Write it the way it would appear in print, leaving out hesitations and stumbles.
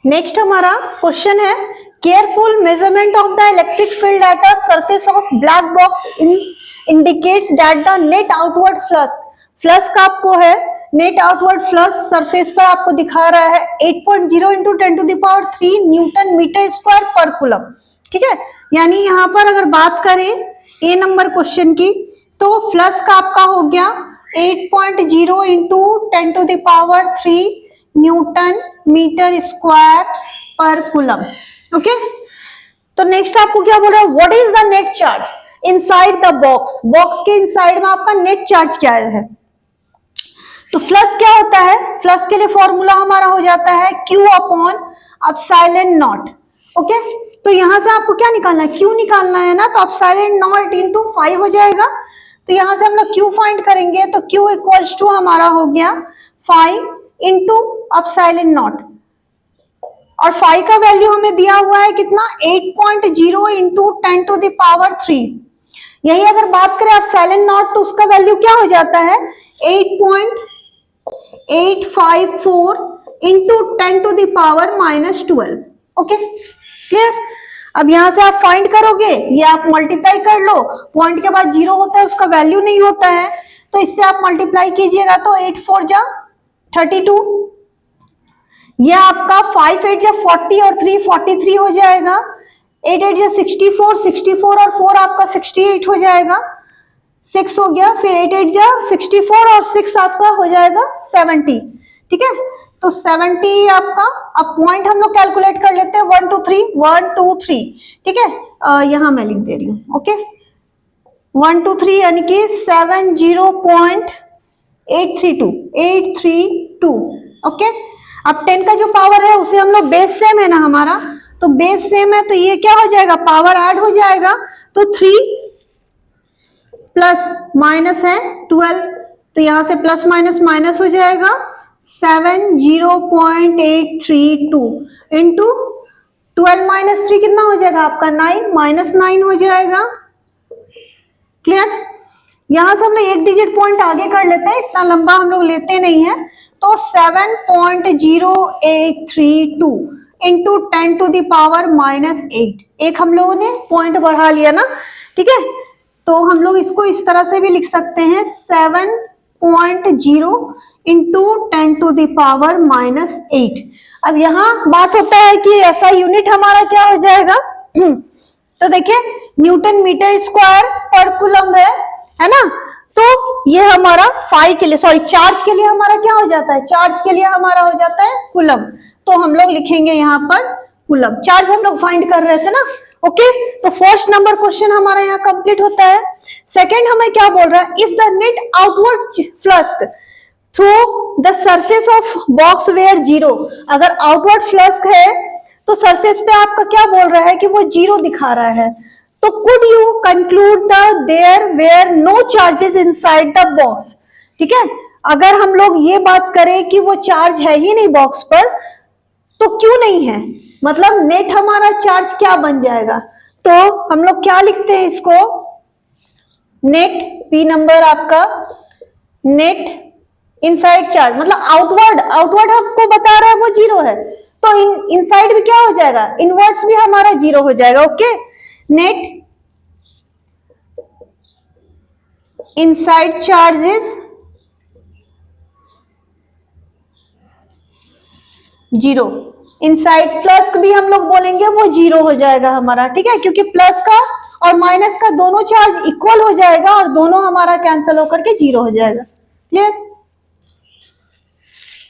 Next हमारा question है careful measurement of the electric field at a surface of black box indicates that the net outward flux का आपको है net outward flux surface पर आपको दिखा रहा है 8.0 इंटू 10⁻³ न्यूटन मीटर स्क्वायर पर कूलम। ठीक है, यानी यहाँ पर अगर बात करें ए नंबर क्वेश्चन की तो फ्लक्स का आपका हो गया 8.0 इंटू 10⁻³ न्यूटन मीटर स्क्वायर पर कूलम। ओके, तो नेक्स्ट आपको क्या बोल रहा है, what is the net charge inside the box, box के इनसाइड में आपका नेट चार्ज क्या है। तो फ्लक्स क्या होता है, फ्लक्स के लिए फॉर्मूला हमारा हो जाता है Q upon epsilon not. Okay, तो यहां से आपको क्या निकालना है, Q निकालना है ना, तो एप्सिलॉन नॉट इंटू 5 हो जाएगा। तो यहां से हम लोग Q फाइंड करेंगे तो Q इक्वल्स टू हमारा हो गया 5 इंटू एप्सिलॉन नॉट, और 5 का वैल्यू हमें दिया हुआ है कितना 8.0 इंटू 10⁻³। यही अगर बात करें एप्सिलॉन नॉट तो उसका वैल्यू क्या हो जाता है 8.854 इंटू 10⁻⁻12। Okay clear. अब यहां से आप फाइंड करोगे, ये आप मल्टीप्लाई कर लो, पॉइंट के बाद 0 होता है उसका वैल्यू नहीं होता है, तो इससे आप मल्टीप्लाई कीजिएगा तो 8 4 जा 32, यह आपका 5 8 जा 40 और 3 43 हो जाएगा, 8 8 जा 64 64 और 4 आपका 68 हो जाएगा, 6 हो गया, फिर 8 8 जा 64 और 6 आपका हो जाएगा 70। ठीक है, तो 70 आपका, अब पॉइंट हम लोग कैलकुलेट कर लेते हैं 1 2 3 1 2 3। ठीक है, यहां मैं लिख दे रही हूं। ओके 1 2 3 यानी कि 70.832। ओके, अब 10 का जो पावर है उसे हम लोग बेस सेम है ना हमारा, तो बेस सेम है तो ये क्या हो जाएगा, पावर ऐड हो जाएगा, तो 3 प्लस माइनस है 12, तो यहां से प्लस माइनस माइनस हो जाएगा 70.832 इंटू 12 माइनस 3 कितना हो जाएगा आपका 9 -9 हो जाएगा। क्लियर, यहां से हम लोग एक डिजिट पॉइंट आगे कर लेते हैं, इतना लंबा हम लोग लेते नहीं है, तो 7.0832 इंटू 10⁻⁻8, एक हम लोगों ने पॉइंट बढ़ा लिया ना। ठीक है, तो हम लोग इसको इस तरह से भी लिख सकते हैं 7.0 इंटू 10⁻⁻8। अब यहाँ बात होता है कि ऐसा यूनिट हमारा क्या हो जाएगा तो देखिए न्यूटन मीटर स्क्वायर पर कूलम है ना, तो ये हमारा फाई के लिए चार्ज के लिए हमारा क्या हो जाता है, चार्ज के लिए हमारा हो जाता है कूलम, तो हम लोग लिखेंगे यहाँ पर कूलम, चार्ज हम लोग फाइंड कर रहे थे ना। ओके, तो फर्स्ट नंबर क्वेश्चन हमारा यहाँ कंप्लीट होता है। सेकंड हमें क्या बोल रहा है, if the net outward flux through the surface of box where 0, अगर आउटवर्ड फ्लक्स है तो सरफेस पे आपका क्या बोल रहा है कि वो 0 दिखा रहा है, तो could you conclude the there were no charges inside the box. ठीक है, अगर हम लोग ये बात करें कि वो चार्ज है ही नहीं बॉक्स पर, तो क्यों नहीं है, मतलब नेट हमारा चार्ज क्या बन जाएगा, तो हम लोग क्या लिखते हैं इसको, नेट पी नंबर आपका नेट इनसाइड चार्ज, मतलब आउटवर्ड आपको बता रहा है वो 0 है, तो इनसाइड भी क्या हो जाएगा, इनवर्ड्स भी हमारा 0 हो जाएगा। Okay, net inside charges 0, inside flux भी हम लोग बोलेंगे वो 0 हो जाएगा हमारा। ठीक है, क्योंकि प्लस का और माइनस का दोनों चार्ज इक्वल हो जाएगा और दोनों हमारा कैंसिल होकर के 0 हो जाएगा। क्लियर।